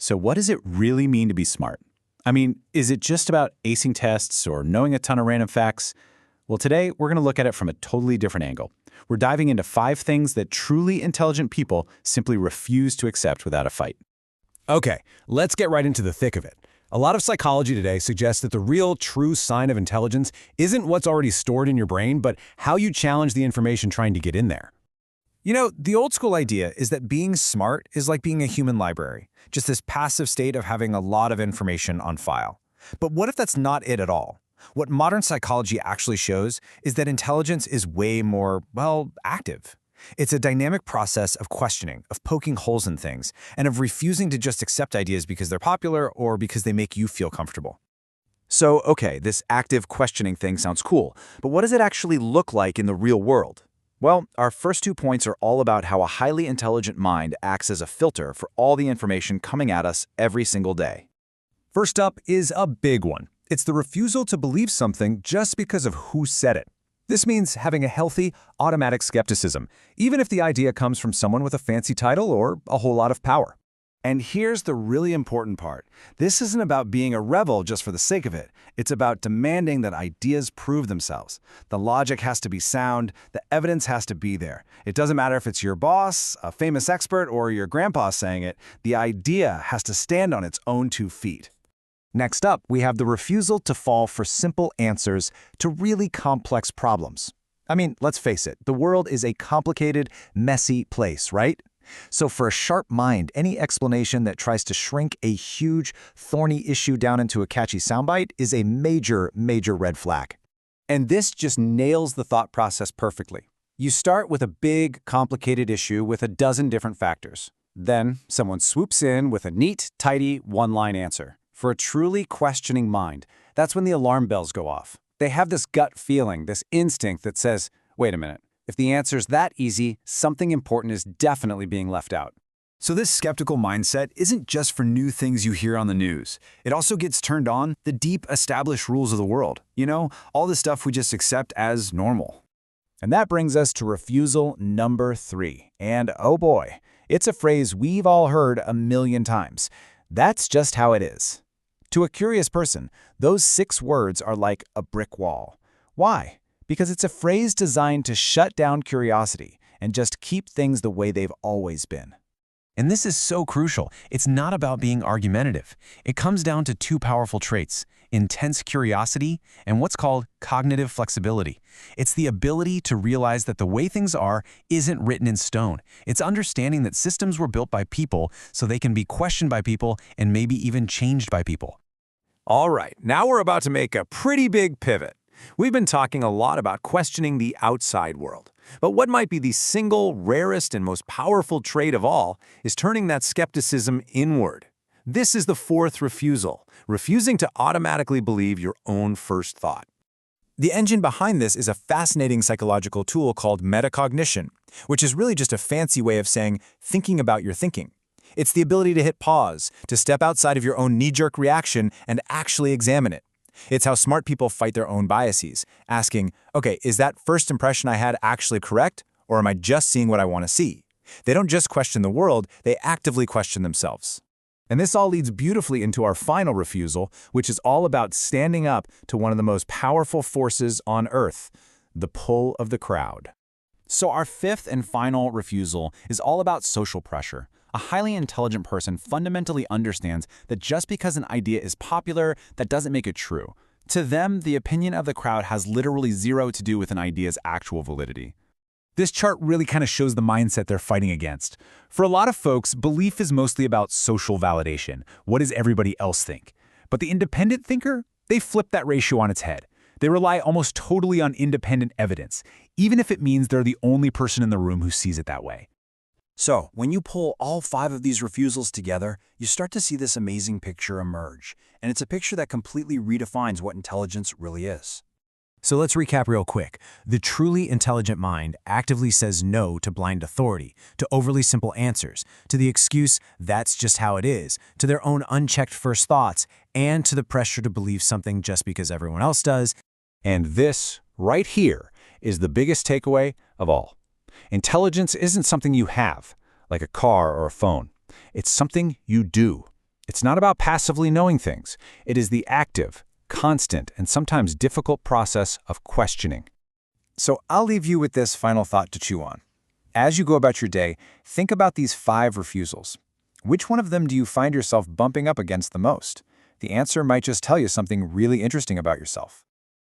So what does it really mean to be smart? I mean, is it just about acing tests or knowing a ton of random facts? Well, today we're going to look at it from a totally different angle. We're diving into 5 things that truly intelligent people simply refuse to accept without a fight. Okay, let's get right into the thick of it. A lot of psychology today suggests that the real, true sign of intelligence isn't what's already stored in your brain, but how you challenge the information trying to get in there. You know, the old school idea is that being smart is like being a human library, just this passive state of having a lot of information on file. But what if that's not it at all? What modern psychology actually shows is that intelligence is way more, well, active. It's a dynamic process of questioning, of poking holes in things, and of refusing to just accept ideas because they're popular or because they make you feel comfortable. So, okay, this active questioning thing sounds cool, but what does it actually look like in the real world? Well, our first 2 points are all about how a highly intelligent mind acts as a filter for all the information coming at us every single day. First up is a big one. It's the refusal to believe something just because of who said it. This means having a healthy, automatic skepticism, even if the idea comes from someone with a fancy title or a whole lot of power. And here's the really important part. This isn't about being a rebel just for the sake of it. It's about demanding that ideas prove themselves. The logic has to be sound, the evidence has to be there. It doesn't matter if it's your boss, a famous expert, or your grandpa saying it. The idea has to stand on its own 2 feet. Next up, we have the refusal to fall for simple answers to really complex problems. I mean, let's face it, the world is a complicated, messy place, right? So for a sharp mind, any explanation that tries to shrink a huge, thorny issue down into a catchy soundbite is a major, major red flag. And this just nails the thought process perfectly. You start with a big, complicated issue with a dozen different factors. Then someone swoops in with a neat, tidy, one-line answer. For a truly questioning mind, that's when the alarm bells go off. They have this gut feeling, this instinct that says, wait a minute, if the answer's that easy, something important is definitely being left out. So this skeptical mindset isn't just for new things you hear on the news. It also gets turned on the deep established rules of the world. You know, all the stuff we just accept as normal. And that brings us to refusal number 3. And oh boy, it's a phrase we've all heard a million times. That's just how it is. To a curious person, those 6 words are like a brick wall. Why? Because it's a phrase designed to shut down curiosity and just keep things the way they've always been. And this is so crucial. It's not about being argumentative. It comes down to 2 powerful traits: intense curiosity and what's called cognitive flexibility. It's the ability to realize that the way things are isn't written in stone. It's understanding that systems were built by people so they can be questioned by people and maybe even changed by people. All right, now we're about to make a pretty big pivot. We've been talking a lot about questioning the outside world. But what might be the single rarest and most powerful trait of all is turning that skepticism inward. This is the 4th refusal, refusing to automatically believe your own first thought. The engine behind this is a fascinating psychological tool called metacognition, which is really just a fancy way of saying thinking about your thinking. It's the ability to hit pause, to step outside of your own knee-jerk reaction and actually examine it. It's how smart people fight their own biases, asking, okay, is that first impression I had actually correct, or am I just seeing what I want to see? They don't just question the world, they actively question themselves. And this all leads beautifully into our final refusal, which is all about standing up to one of the most powerful forces on Earth, the pull of the crowd. So our 5th and final refusal is all about social pressure. A highly intelligent person fundamentally understands that just because an idea is popular, that doesn't make it true. To them, the opinion of the crowd has literally 0 to do with an idea's actual validity. This chart really kind of shows the mindset they're fighting against. For a lot of folks, belief is mostly about social validation. What does everybody else think? But the independent thinker, they flip that ratio on its head. They rely almost totally on independent evidence, even if it means they're the only person in the room who sees it that way. So, when you pull all 5 of these refusals together, you start to see this amazing picture emerge. And it's a picture that completely redefines what intelligence really is. So let's recap real quick. The truly intelligent mind actively says no to blind authority, to overly simple answers, to the excuse, that's just how it is, to their own unchecked first thoughts, and to the pressure to believe something just because everyone else does. And this, right here, is the biggest takeaway of all. Intelligence isn't something you have, like a car or a phone. It's something you do. It's not about passively knowing things. It is the active, constant, and sometimes difficult process of questioning. So I'll leave you with this final thought to chew on. As you go about your day, think about these 5 refusals. Which one of them do you find yourself bumping up against the most? The answer might just tell you something really interesting about yourself.